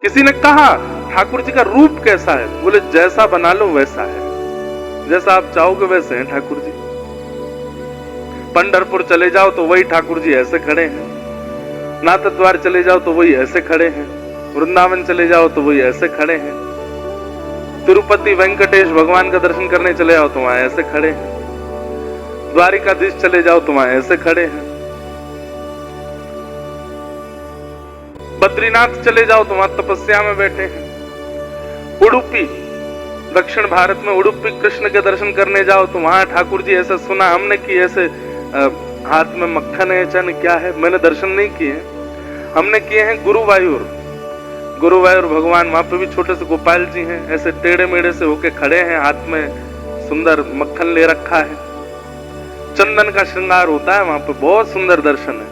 किसी ने कहा ठाकुर जी का रूप कैसा है? बोले जैसा बना लो वैसा है, जैसा आप चाहोगे वैसे हैं ठाकुर जी। पंढरपुर चले जाओ तो वही ठाकुर जी ऐसे खड़े हैं, नाथद्वार चले जाओ तो वही ऐसे खड़े हैं, वृंदावन चले जाओ तो वही ऐसे खड़े हैं, तिरुपति वेंकटेश भगवान का दर्शन करने चले जाओ तो वहां ऐसे खड़े हैं, द्वारिकाधीश चले जाओ तो वहां ऐसे खड़े हैं, बद्रीनाथ चले जाओ तो वहां तपस्या में बैठे हैं, उडुपी दक्षिण भारत में उडुपी कृष्ण के दर्शन करने जाओ तो वहां ठाकुर जी ऐसे सुना हमने कि ऐसे हाथ में मक्खन है चन क्या है, मैंने दर्शन नहीं किए, हमने किए हैं गुरुवायूर भगवान, वहां पे भी छोटे से गोपाल जी हैं, ऐसे टेढ़े मेढ़े से होके खड़े हैं, हाथ में सुंदर मक्खन ले रखा है, चंदन का श्रृंगार होता है वहां पे, बहुत सुंदर दर्शन है।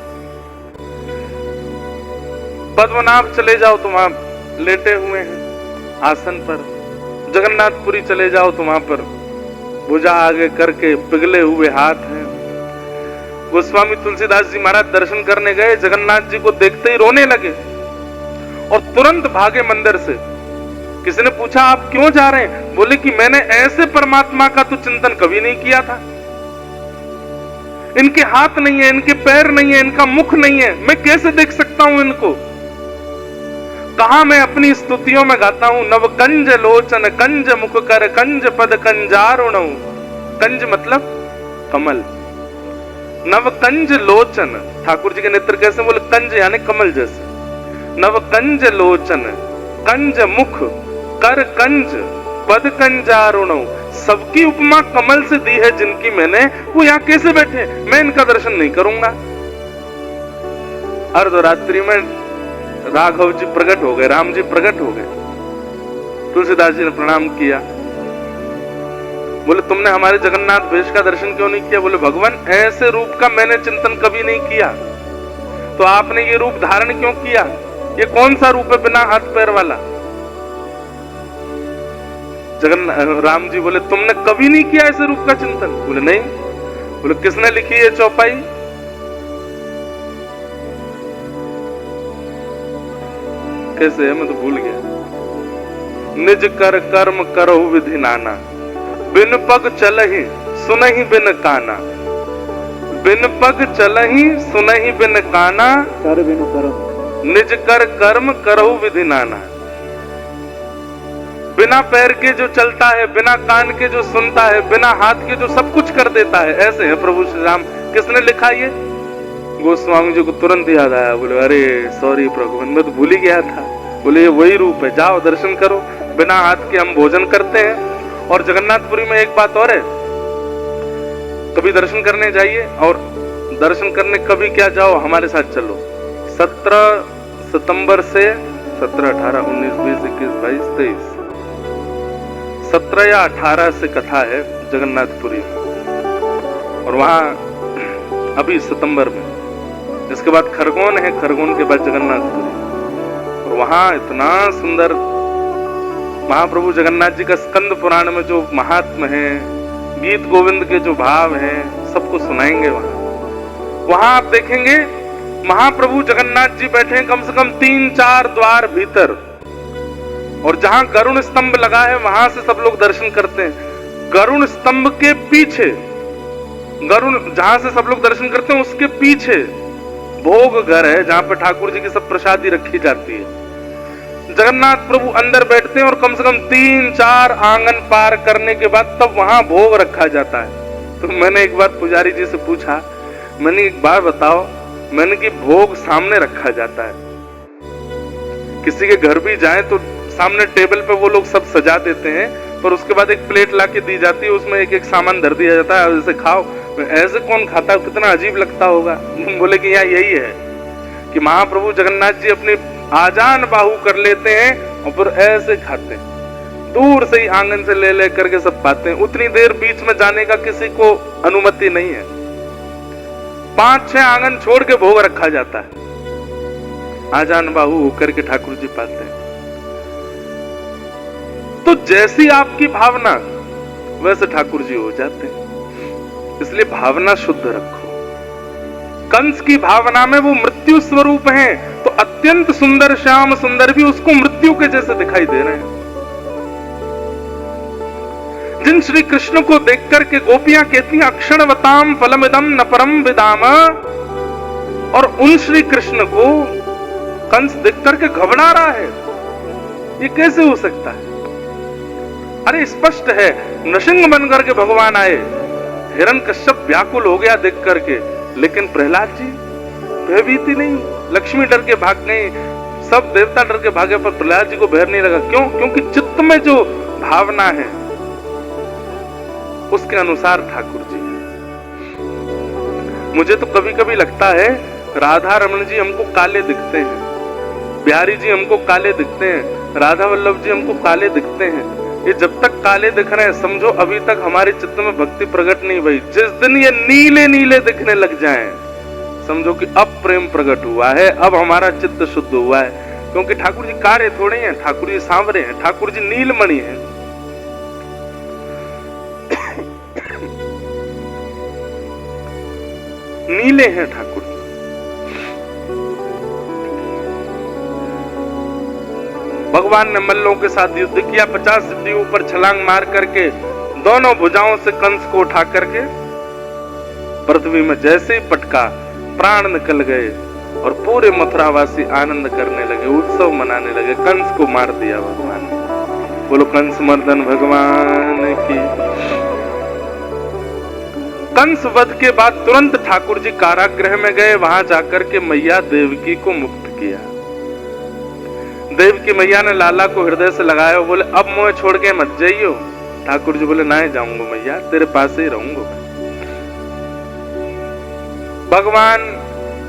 पद्मनाभ चले जाओ तो वहां लेटे हुए हैं आसन पर, जगन्नाथपुरी चले जाओ तो वहां पर भुजा आगे करके पिघले हुए हाथ हैं। गोस्वामी तुलसीदास जी महाराज दर्शन करने गए, जगन्नाथ जी को देखते ही रोने लगे और तुरंत भागे मंदिर से। किसी ने पूछा आप क्यों जा रहे हैं? बोले कि मैंने ऐसे परमात्मा का तो चिंतन कभी नहीं किया था, इनके हाथ नहीं है, इनके पैर नहीं है, इनका मुख नहीं है, मैं कैसे देख सकता हूं इनको? कहा मैं अपनी स्तुतियों में गाता हूं, नव कंज लोचन कंज मुख कर कंज पद कंजारुण। कंज मतलब कमल, नव कंज लोचन, ठाकुर जी के नेत्र कैसे? बोले कंज यानी कमल जैसे, नव कंज लोचन कंज मुख कर कंज पद कंजारुण। सबकी उपमा कमल से दी है जिनकी मैंने, वो यहां कैसे बैठे? मैं इनका दर्शन नहीं करूंगा। अर्धरात्रि में राघव जी प्रकट हो गए, राम जी प्रकट हो गए, तुलसीदास जी ने प्रणाम किया, बोले तुमने हमारे जगन्नाथ वेश का दर्शन क्यों नहीं किया? बोले भगवान ऐसे रूप का मैंने चिंतन कभी नहीं किया, तो आपने ये रूप धारण क्यों किया? ये कौन सा रूप है बिना हाथ पैर वाला? राम जी बोले तुमने कभी नहीं किया ऐसे रूप का चिंतन? बोले नहीं। बोले किसने लिखी है चौपाई? कैसे है, मैं तो भूल गया। निज कर कर्म करो विधि नाना, बिन पग चलहि सुनहि बिन काना, बिन पग चलहि सुनहि बिन काना, कर बिनु कर्म, निज कर कर्म करो विधि नाना। बिना पैर के जो चलता है, बिना कान के जो सुनता है, बिना हाथ के जो सब कुछ कर देता है, ऐसे है प्रभु श्री राम। किसने लिखा ये? गोस्वामी जी को तुरंत याद आया, बोले अरे सॉरी प्रभु, मैं तो भूल ही गया था। बोले ये वही रूप है, जाओ दर्शन करो। बिना हाथ के हम भोजन करते हैं। और जगन्नाथपुरी में एक बात और है, कभी दर्शन करने जाइए, और दर्शन करने कभी क्या जाओ, हमारे साथ चलो। 17 सितंबर से 17, 18, 19, 20, 21, 22, 23, 17 या 18 से कथा है जगन्नाथपुरी में, और वहां अभी सितंबर में, इसके बाद खरगोन है, खरगोन के बाद जगन्नाथपुरी, और वहां इतना सुंदर महाप्रभु जगन्नाथ जी का स्कंद पुराण में जो महात्म है, गीत गोविंद के जो भाव हैं, सबको सुनाएंगे वहां आप देखेंगे महाप्रभु जगन्नाथ जी बैठे हैं कम से कम 3-4 द्वार भीतर, और जहां गरुण स्तंभ लगा है वहां से सब लोग दर्शन करते हैं। गरुण स्तंभ के पीछे, गरुण जहां से सब लोग दर्शन करते हैं उसके पीछे भोग घर है, जहां पर ठाकुर जी की सब प्रसादी रखी जाती है। जगन्नाथ प्रभु अंदर बैठते हैं और कम से कम 3-4 आंगन पार करने के बाद तब वहां भोग रखा जाता है। तो मैंने एक बार पुजारी जी से पूछा, मैंने एक बार बताओ, मैंने कि भोग सामने रखा जाता है, किसी के घर भी जाए तो सामने टेबल पे वो लोग सब सजा देते हैं, पर उसके बाद एक प्लेट लाके दी जाती है, उसमें एक एक सामान धर दिया जाता है, जैसे खाओ। ऐसे कौन खाता है? कितना अजीब लगता होगा। बोले कि यहाँ यही है कि महाप्रभु जगन्नाथ जी अपनी आजान बाहु कर लेते हैं और फिर ऐसे खाते हैं, दूर से ही आंगन से ले ले करके सब पाते हैं। उतनी देर बीच में जाने का किसी को अनुमति नहीं है। 5-6 आंगन छोड़ के भोग रखा जाता है, आजान बाहु होकर के ठाकुर जी पाते हैं। तो जैसी आपकी भावना वैसे ठाकुर जी हो जाते हैं। इसलिए भावना शुद्ध रखो। कंस की भावना में वो मृत्यु स्वरूप हैं, तो अत्यंत सुंदर श्याम सुंदर भी उसको मृत्यु के जैसे दिखाई दे रहे हैं। जिन श्री कृष्ण को देख करके गोपियां कहती हैं अक्षणवताम फलमिदम न परम विदाम, और उन श्री कृष्ण को कंस देख करके घबरा रहा है, ये कैसे हो सकता है? अरे स्पष्ट है, नृसिंह बन करके भगवान आए, हिरण्यकश्यप व्याकुल हो गया देख करके, लेकिन प्रहलाद जी भयभीत ही नहीं, लक्ष्मी डर के भाग गई, सब देवता डर के भागे, पर प्रहलाद जी को भय नहीं लगा। क्यों? क्योंकि चित्त में जो भावना है उसके अनुसार ठाकुर जी। मुझे तो कभी कभी लगता है राधा रमन जी हमको काले दिखते हैं, बिहारी जी हमको काले दिखते हैं, राधा वल्लभ जी हमको काले दिखते हैं। ये जब तक काले दिख रहे हैं समझो अभी तक हमारे चित्त में भक्ति प्रकट नहीं हुई। जिस दिन ये नीले नीले दिखने लग जाएं, समझो कि अब प्रेम प्रकट हुआ है, अब हमारा चित्त शुद्ध हुआ है। क्योंकि ठाकुर जी कारे थोड़े हैं, ठाकुर जी सांवरे हैं, ठाकुर जी नीलमणि हैं। नीले हैं ठाकुर जी। भगवान ने मल्लों के साथ युद्ध किया, 50 सिद्धियों पर छलांग मार करके दोनों भुजाओं से कंस को उठा करके पृथ्वी में जैसे ही पटका, प्राण निकल गए और पूरे मथुरावासी आनंद करने लगे, उत्सव मनाने लगे। कंस को मार दिया भगवान ने। बोलो कंस मर्दन भगवान की। कंस वध के बाद तुरंत ठाकुर जी कारागृह में गए, वहां जाकर के मैया देवकी को मुक्त किया। देवकी मैया ने लाला को हृदय से लगाया, बोले अब मुझे छोड़ के मत जाइयो। ठाकुर जी बोले नहीं जाऊंगा मैया, तेरे पास ही रहूंगा। भगवान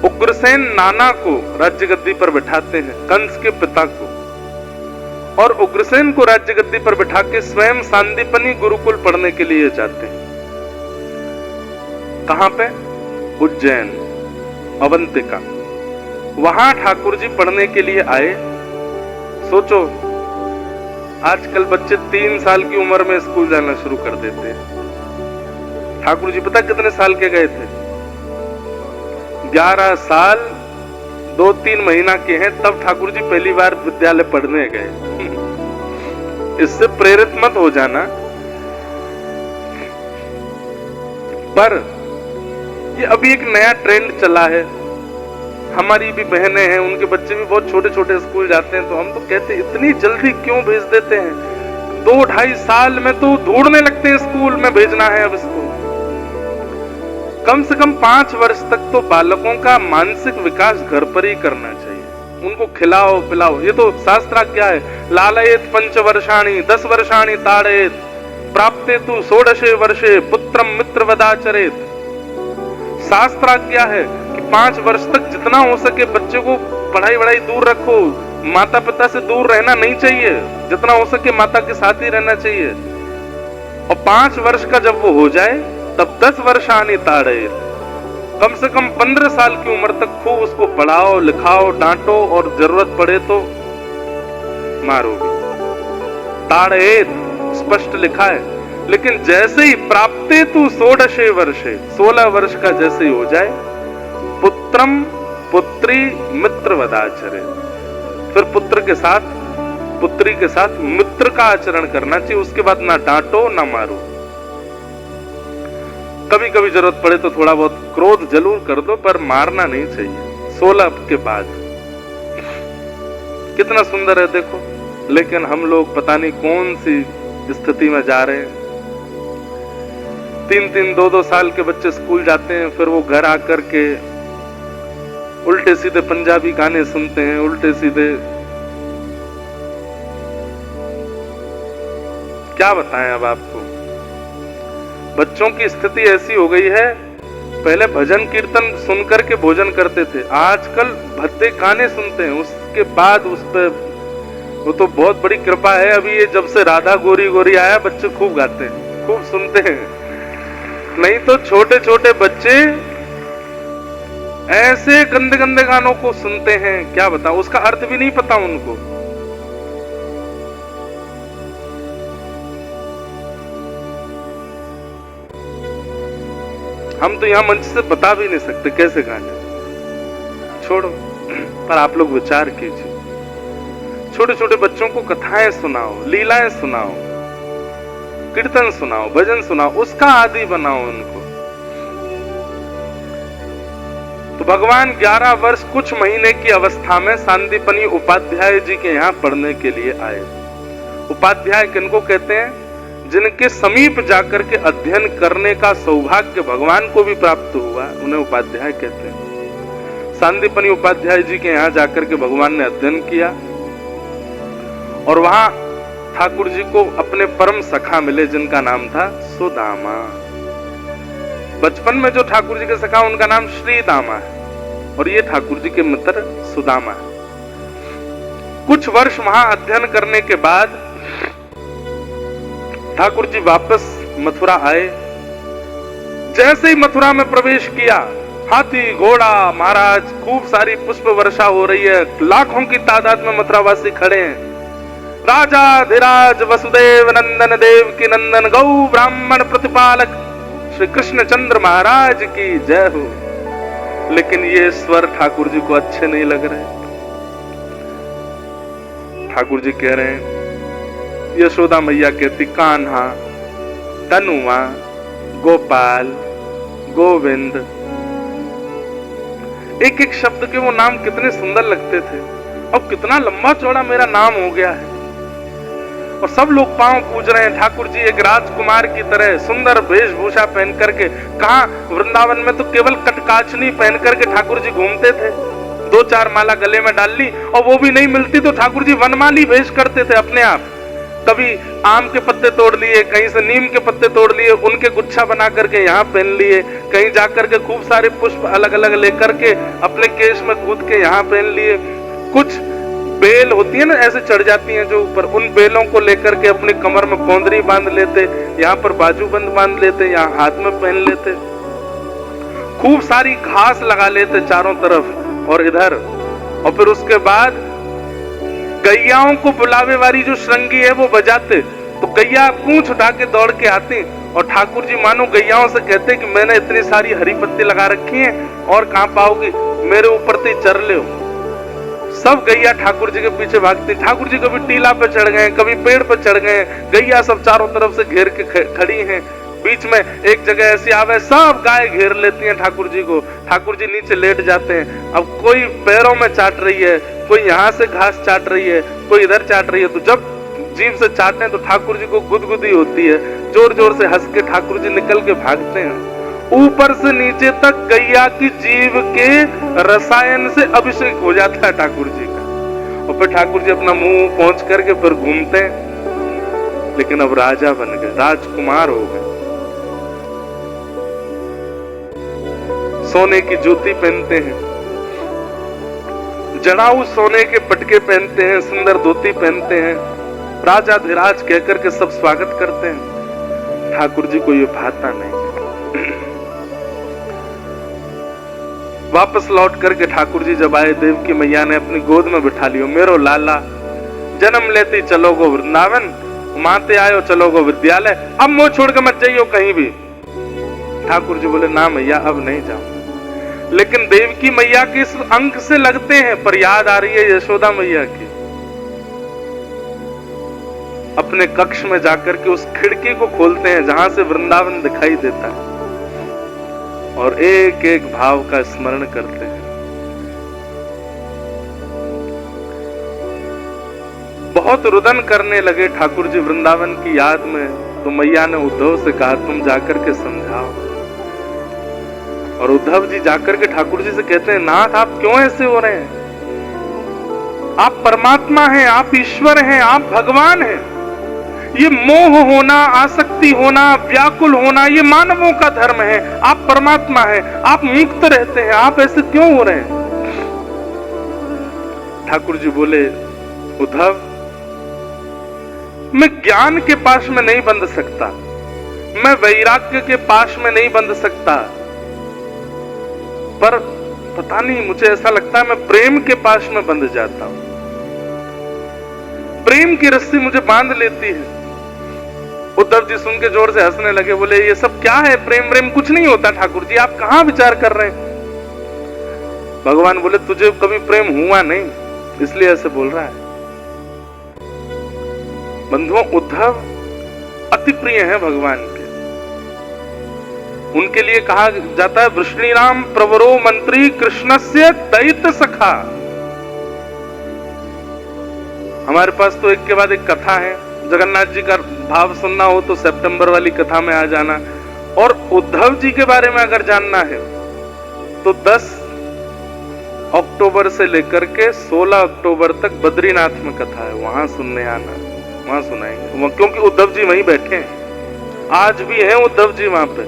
उग्रसेन नाना को राज्य गद्दी पर बिठाते हैं, कंस के पिता को, और उग्रसेन को राज्य गद्दी पर बिठा के स्वयं सांदीपनी गुरुकुल पढ़ने के लिए जाते हैं। कहां पे? उज्जैन, अवंतिका। वहां ठाकुर जी पढ़ने के लिए आए। सोचो आजकल बच्चे 3 साल की उम्र में स्कूल जाना शुरू कर देते हैं। ठाकुर जी पता कितने साल के गए थे? 11 साल 2-3 महीना के हैं, तब ठाकुर जी पहली बार विद्यालय पढ़ने गए। इससे प्रेरित मत हो जाना, पर ये अभी एक नया ट्रेंड चला है। हमारी भी बहनें हैं, उनके बच्चे भी बहुत छोटे छोटे स्कूल जाते हैं, तो हम तो कहते हैं इतनी जल्दी क्यों भेज देते हैं? 2-2.5 साल में तो ढूंढने लगते हैं स्कूल में भेजना है। अब इसको कम से कम 5 वर्ष तक तो बालकों का मानसिक विकास घर पर ही करना चाहिए। उनको खिलाओ पिलाओ। ये तो शास्त्राज्ञा है, लालयेत 5 वर्षाणि 10 वर्षाणि ताड़येत प्राप्ते तु 16 वर्षे पुत्रम मित्रवदाचरेत। शास्त्राज्ञा है कि 5 वर्ष तक जितना हो सके बच्चे को पढ़ाई वढ़ाई दूर रखो, माता पिता से दूर रहना नहीं चाहिए, जितना हो सके माता के साथ ही रहना चाहिए। और 5 वर्ष का जब वो हो जाए तब 10 वर्षाणि ताड़येत, कम से कम 15 साल की उम्र तक खूब उसको पढ़ाओ लिखाओ, डांटो, और जरूरत पड़े तो मारो भी। ताड़येत स्पष्ट लिखा है। लेकिन जैसे ही प्राप्ते तू 16 वर्षे, 16 वर्ष का जैसे ही हो जाए, पुत्रम पुत्री मित्र वदाचरे, फिर पुत्र के साथ पुत्री के साथ मित्र का आचरण करना चाहिए। उसके बाद ना डांटो ना मारो। कभी कभी जरूरत पड़े तो थोड़ा बहुत क्रोध जरूर कर दो, पर मारना नहीं चाहिए 16 के बाद। कितना सुंदर है देखो। लेकिन हम लोग पता नहीं कौन सी स्थिति में जा रहे हैं। 3-3, 2-2 साल के बच्चे स्कूल जाते हैं, फिर वो घर आकर के उल्टे सीधे पंजाबी गाने सुनते हैं, उल्टे सीधे क्या बताएं अब आपको। बच्चों की स्थिति ऐसी हो गई है, पहले भजन कीर्तन सुनकर के भोजन करते थे, आजकल भद्दे गाने सुनते हैं। उसके बाद उस पे वो तो बहुत बड़ी कृपा है, अभी ये जब से राधा गोरी गोरी आया बच्चे खूब गाते हैं, खूब सुनते हैं। नहीं तो छोटे छोटे बच्चे ऐसे गंदे गंदे गानों को सुनते हैं, क्या बताऊं, उसका अर्थ भी नहीं पता उनको। हम तो यहाँ मंच से बता भी नहीं सकते कैसे गाने, छोड़ो। पर आप लोग विचार कीजिए, छोटे छोटे बच्चों को कथाएं सुनाओ, लीलाएं सुनाओ, कीर्तन सुनाओ, भजन सुनाओ, उसका आदी बनाओ उनको। तो भगवान 11 वर्ष कुछ महीने की अवस्था में सांदीपनि उपाध्याय जी के यहाँ पढ़ने के लिए आए। उपाध्याय किनको कहते हैं? जिनके समीप जाकर के अध्ययन करने का सौभाग्य भगवान को भी प्राप्त हुआ, उन्हें उपाध्याय कहते हैं। सांदीपनि उपाध्याय जी के यहाँ जाकर के भगवान ने अध्ययन किया और वहां ठाकुर जी को अपने परम सखा मिले जिनका नाम था सुदामा। बचपन में जो ठाकुर जी के सखा उनका नाम श्री दामा है और ये ठाकुर जी के मित्र सुदामा है। कुछ वर्ष वहां अध्ययन करने के बाद ठाकुर जी वापस मथुरा आए। जैसे ही मथुरा में प्रवेश किया, हाथी घोड़ा महाराज खूब सारी पुष्प वर्षा हो रही है, लाखों की तादाद में मथुरावासी खड़े हैं। राजा धीराज वसुदेव नंदन देव की नंदन गौ ब्राह्मण प्रतिपालक श्री कृष्ण चंद्र महाराज की जय हो। लेकिन ये स्वर ठाकुर जी को अच्छे नहीं लग रहे। ठाकुर जी कह रहे हैं, यशोदा मैया कहती कान्हा, तनुआ, गोपाल, गोविंद, एक एक शब्द के वो नाम कितने सुंदर लगते थे। अब कितना लंबा चौड़ा मेरा नाम हो गया है और सब लोग पांव पूज रहे हैं। ठाकुर जी एक राजकुमार की तरह सुंदर वेशभूषा पहन करके, कहा वृंदावन में तो केवल कटकाचनी पहन करके ठाकुर जी घूमते थे, 2-4 माला गले में डाल ली और वो भी नहीं मिलती तो ठाकुर जी वनमाली भेष करते थे अपने आप। कभी आम के पत्ते तोड़ लिए, कहीं से नीम के पत्ते तोड़ लिए, उनके गुच्छा बना करके यहाँ पहन लिए, कहीं जाकर के खूब सारे पुष्प अलग अलग लेकर के अपने केश में कूद के यहाँ पहन लिए। कुछ बेल होती है ना ऐसे चढ़ जाती हैं जो ऊपर, उन बेलों को लेकर के अपनी कमर में पोंदरी बांध लेते, यहाँ पर बाजूबंद बांध लेते, यहाँ हाथ में पहन लेते। खूब सारी घास लगा लेते चारों तरफ और इधर, और फिर उसके बाद गैयाओं को बुलावे वाली जो श्रृंगी है वो बजाते, तो गैया पूंछ उठा के दौड़ के आती और ठाकुर जी मानो गैयाओं से कहते कि मैंने इतनी सारी हरी पत्ती लगा रखी है और कहां पाओगी, मेरे ऊपर से चर ले। सब गैया ठाकुर जी के पीछे भागती। ठाकुर जी कभी टीला पे चढ़ गए, कभी पेड़ पे चढ़ गए, गैया सब चारों तरफ से घेर के खड़ी हैं। बीच में एक जगह ऐसी आवे, सब गाय घेर लेती हैं ठाकुर जी को। ठाकुर जी नीचे लेट जाते हैं। अब कोई पैरों में चाट रही है, कोई यहाँ से घास चाट रही है, कोई इधर चाट रही है। तो जब जीभ से चाटते हैं तो ठाकुर जी को गुदगुदी होती है, जोर जोर से हंस के ठाकुर जी निकल के भागते हैं। ऊपर से नीचे तक गैया की जीभ के रसायन से अभिषेक हो जाता है ठाकुर जी का। और फिर ठाकुर जी अपना मुंह पहुंच करके फिर घूमते हैं। लेकिन अब राजा बन गए, राजकुमार हो गए। सोने की जूती पहनते हैं, जड़ाऊ सोने के पटके पहनते हैं, सुंदर धोती पहनते हैं, राजा धीराज कहकर के सब स्वागत करते हैं। ठाकुर जी को ये भाता नहीं। वापस लौट करके ठाकुर जी जब आए, देवकी मैया ने अपनी गोद में बिठा लियो, मेरो लाला जन्म लेती चलो गो वृंदावन, माते आयो चलो गो विद्यालय, अब मुंह छोड़ के मत जाइयो कहीं भी। ठाकुर जी बोले ना मैया अब नहीं जाऊं। लेकिन देवकी मैया के इस अंक से लगते हैं, पर याद आ रही है यशोदा मैया की। अपने कक्ष में जाकर के उस खिड़की को खोलते हैं जहां से वृंदावन दिखाई देता है और एक एक भाव का स्मरण करते हैं। बहुत रुदन करने लगे ठाकुर जी वृंदावन की याद में। तो मैया ने उद्धव से कहा तुम जाकर के समझाओ। और उद्धव जी जाकर के ठाकुर जी से कहते हैं नाथ आप क्यों ऐसे हो रहे हैं? आप परमात्मा हैं, आप ईश्वर हैं, आप भगवान हैं। ये मोह होना, आसक्ति होना, व्याकुल होना ये मानवों का धर्म है। आप परमात्मा हैं, आप मुक्त रहते हैं, आप ऐसे क्यों हो रहे हैं? ठाकुर जी बोले उद्धव मैं ज्ञान के पाश में नहीं बंध सकता, मैं वैराग्य के पाश में नहीं बंध सकता, पर पता नहीं मुझे ऐसा लगता है मैं प्रेम के पाश में बंध जाता हूं। प्रेम की रस्सी मुझे बांध लेती है। उद्धव जी सुन के जोर से हंसने लगे, बोले ये सब क्या है, प्रेम प्रेम कुछ नहीं होता ठाकुर जी, आप कहां विचार कर रहे हैं। भगवान बोले तुझे कभी प्रेम हुआ नहीं, इसलिए ऐसे बोल रहा है। बंधुओं, उद्धव अति प्रिय है भगवान के। उनके लिए कहा जाता है वृष्णिराम प्रवरो मंत्री कृष्णस्य दैत्य सखा। हमारे पास तो एक के बाद एक कथा है, जगन्नाथ जी का भाव सुनना हो तो सितंबर वाली कथा में आ जाना, और उद्धव जी के बारे में अगर जानना है तो 10 अक्टूबर से लेकर के 16 अक्टूबर तक बद्रीनाथ में कथा है, वहां सुनने आना, वहां सुनाएंगे, क्योंकि उद्धव जी वहीं बैठे हैं, आज भी हैं उद्धव जी वहां पे।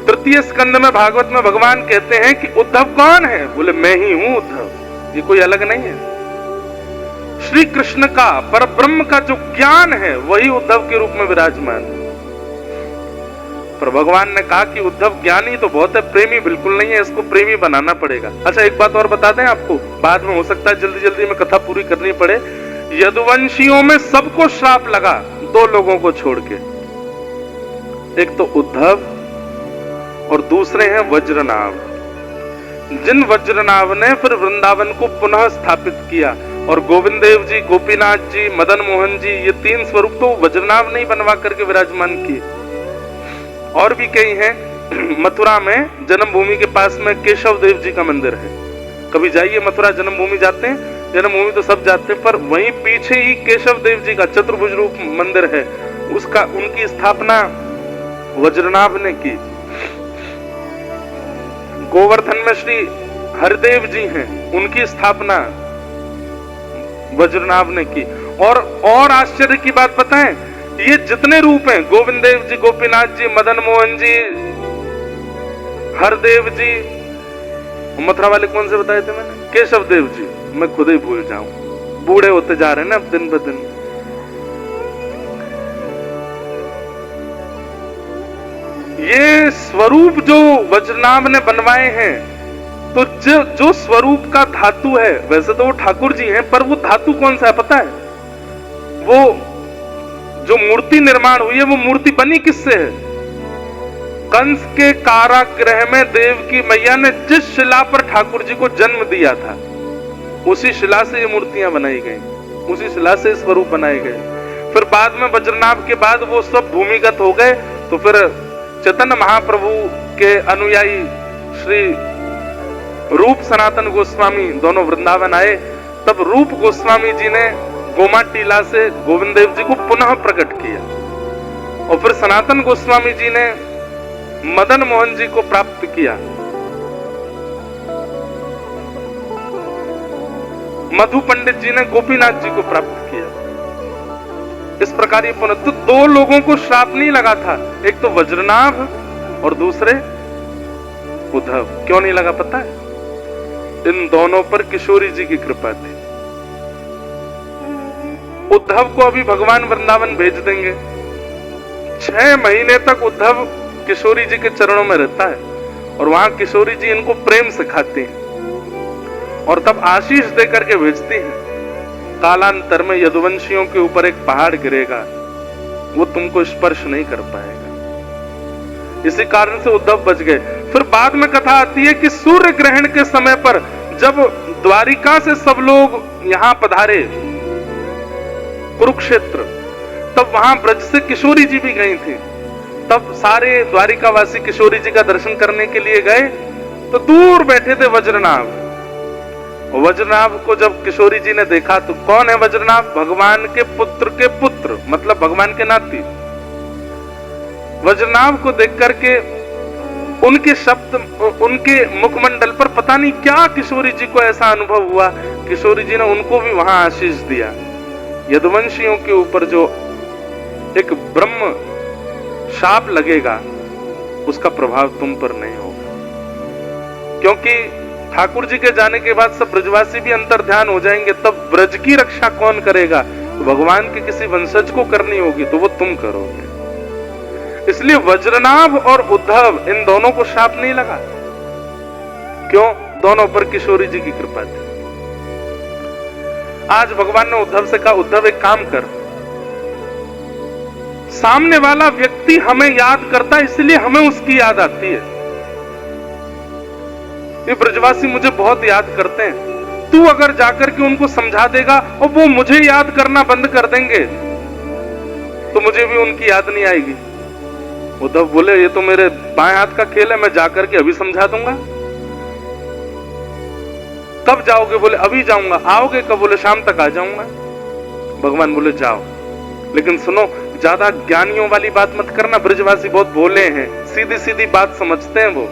तृतीय स्कंद में भागवत में भगवान कहते हैं कि उद्धव कौन है, बोले मैं ही हूं उद्धव, ये कोई अलग नहीं है। श्री कृष्ण का परब्रह्म का जो ज्ञान है वही उद्धव के रूप में विराजमान है। पर भगवान ने कहा कि उद्धव ज्ञानी तो बहुत है, प्रेमी बिल्कुल नहीं है, इसको प्रेमी बनाना पड़ेगा। अच्छा एक बात और बता दें आपको, बाद में हो सकता है जल्दी जल्दी में कथा पूरी करनी पड़े। यदुवंशियों में सबको श्राप लगा, 2 लोगों को छोड़ के, एक तो उद्धव और दूसरे हैं वज्रनाभ। जिन वज्रनाभ ने फिर वृंदावन को पुनः स्थापित किया, और गोविंद देव जी, गोपीनाथ जी, मदन मोहन जी, ये 3 स्वरूप तो वज्रनाभ नहीं बनवा करके विराजमान किए। और भी कई हैं। मथुरा में जन्मभूमि के पास में केशव देव जी का मंदिर है, कभी जाइए मथुरा जन्मभूमि जाते हैं, जन्मभूमि तो सब जाते हैं, पर वहीं पीछे ही केशव देव जी का चतुर्भुज रूप मंदिर है, उसका उनकी स्थापना वज्रनाभ ने की। गोवर्धन में श्री हरिदेव जी हैं, उनकी स्थापना वज्रनाभ ने की। और आश्चर्य की बात पता है, ये जितने रूप हैं, गोविंद देव जी, गोपीनाथ जी, मदन मोहन जी, हरदेव जी, मथुरा वाले कौन से बताए थे मैंने, केशव देव जी, मैं खुद ही भूल जाऊं, बूढ़े होते जा रहे हैं ना अब दिन ब दिन। ये स्वरूप जो वज्रनाभ ने बनवाए हैं, तो जो स्वरूप का धातु है, वैसे तो वो ठाकुर जी हैं, पर वो धातु कौन सा है पता है? वो जो मूर्ति निर्माण हुई है, वो मूर्ति बनी किससे है? कंस के कारागृह में देवकी मैया ने जिस शिला पर ठाकुर जी को जन्म दिया था, उसी शिला से ये मूर्तियां बनाई गई, उसी शिला से स्वरूप बनाए गए। फिर बाद में वज्रनाभ के बाद वो सब भूमिगत हो गए, तो फिर चैतन्य महाप्रभु के अनुयायी श्री रूप सनातन गोस्वामी दोनों वृंदावन आए, तब रूप गोस्वामी जी ने गोमा टीला से गोविंद देव जी को पुनः प्रकट किया, और फिर सनातन गोस्वामी जी ने मदन मोहन जी को प्राप्त किया, मधु पंडित जी ने गोपीनाथ जी को प्राप्त किया। इस प्रकार ये पुनः, तो 2 लोगों को श्राप नहीं लगा था, एक तो वज्रनाभ और दूसरे उद्धव। क्यों नहीं लगा पता है? इन दोनों पर किशोरी जी की कृपा थी। उद्धव को अभी भगवान वृंदावन भेज देंगे, 6 महीने तक उद्धव किशोरी जी के चरणों में रहता है, और वहां किशोरी जी इनको प्रेम सिखाती हैं, और तब आशीष देकर के भेजती हैं, कालांतर में यदुवंशियों के ऊपर एक पहाड़ गिरेगा, वो तुमको स्पर्श नहीं कर पाएगा। इसी कारण से उद्धव बच गए। फिर बाद में कथा आती है कि सूर्य ग्रहण के समय पर जब द्वारिका से सब लोग यहां पधारे कुरुक्षेत्र, तब वहां ब्रज से किशोरी जी भी गई थी। तब सारे द्वारिकावासी किशोरी जी का दर्शन करने के लिए गए, तो दूर बैठे थे वज्रनाभ। वज्रनाभ को जब किशोरी जी ने देखा, तो कौन है वज्रनाभ? भगवान के पुत्र, मतलब भगवान के नाती। वज्रनाभ को देख करके उनके शब्द, उनके मुखमंडल पर पता नहीं क्या किशोरी जी को ऐसा अनुभव हुआ, किशोरी जी ने उनको भी वहां आशीष दिया। यदुवंशियों के ऊपर जो एक ब्रह्म शाप लगेगा, उसका प्रभाव तुम पर नहीं होगा, क्योंकि ठाकुर जी के जाने के बाद सब ब्रजवासी भी अंतर्ध्यान हो जाएंगे। तब ब्रज की रक्षा कौन करेगा? तो भगवान के किसी वंशज को करनी होगी, तो वो तुम करोगे। इसलिए वज्रनाभ और उद्धव, इन दोनों को शाप नहीं लगा। क्यों? दोनों पर किशोरी जी की कृपा थी। आज भगवान ने उद्धव से कहा, उद्धव एक काम कर, सामने वाला व्यक्ति हमें याद करता है, इसलिए हमें उसकी याद आती है। ये ब्रजवासी मुझे बहुत याद करते हैं। तू अगर जाकर के उनको समझा देगा और वो मुझे याद करना बंद कर देंगे तो मुझे भी उनकी याद नहीं आएगी। उद्धव बोले ये तो मेरे बाएं हाथ का खेल है, मैं जाकर के अभी समझा दूंगा। कब जाओगे? बोले अभी जाऊंगा। आओगे कब? बोले शाम तक आ जाऊंगा। भगवान बोले जाओ, लेकिन सुनो ज्यादा ज्ञानियों वाली बात मत करना। ब्रजवासी बहुत भोले हैं, सीधी सीधी बात समझते हैं, वो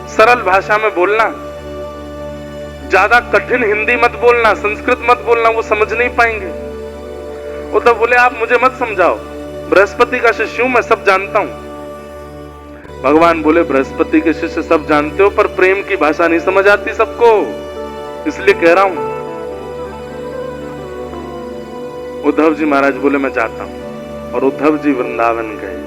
सरल भाषा में बोलना। ज्यादा कठिन हिंदी मत बोलना, संस्कृत मत बोलना, वो समझ नहीं पाएंगे। उद्धव बोले आप मुझे मत समझाओ, बृहस्पति का शिष्य हूं, मैं सब जानता हूं। भगवान बोले बृहस्पति के शिष्य सब जानते हो, पर प्रेम की भाषा नहीं समझ आती सबको, इसलिए कह रहा हूं। उद्धव जी महाराज बोले मैं जाता हूं, और उद्धव जी वृंदावन गए।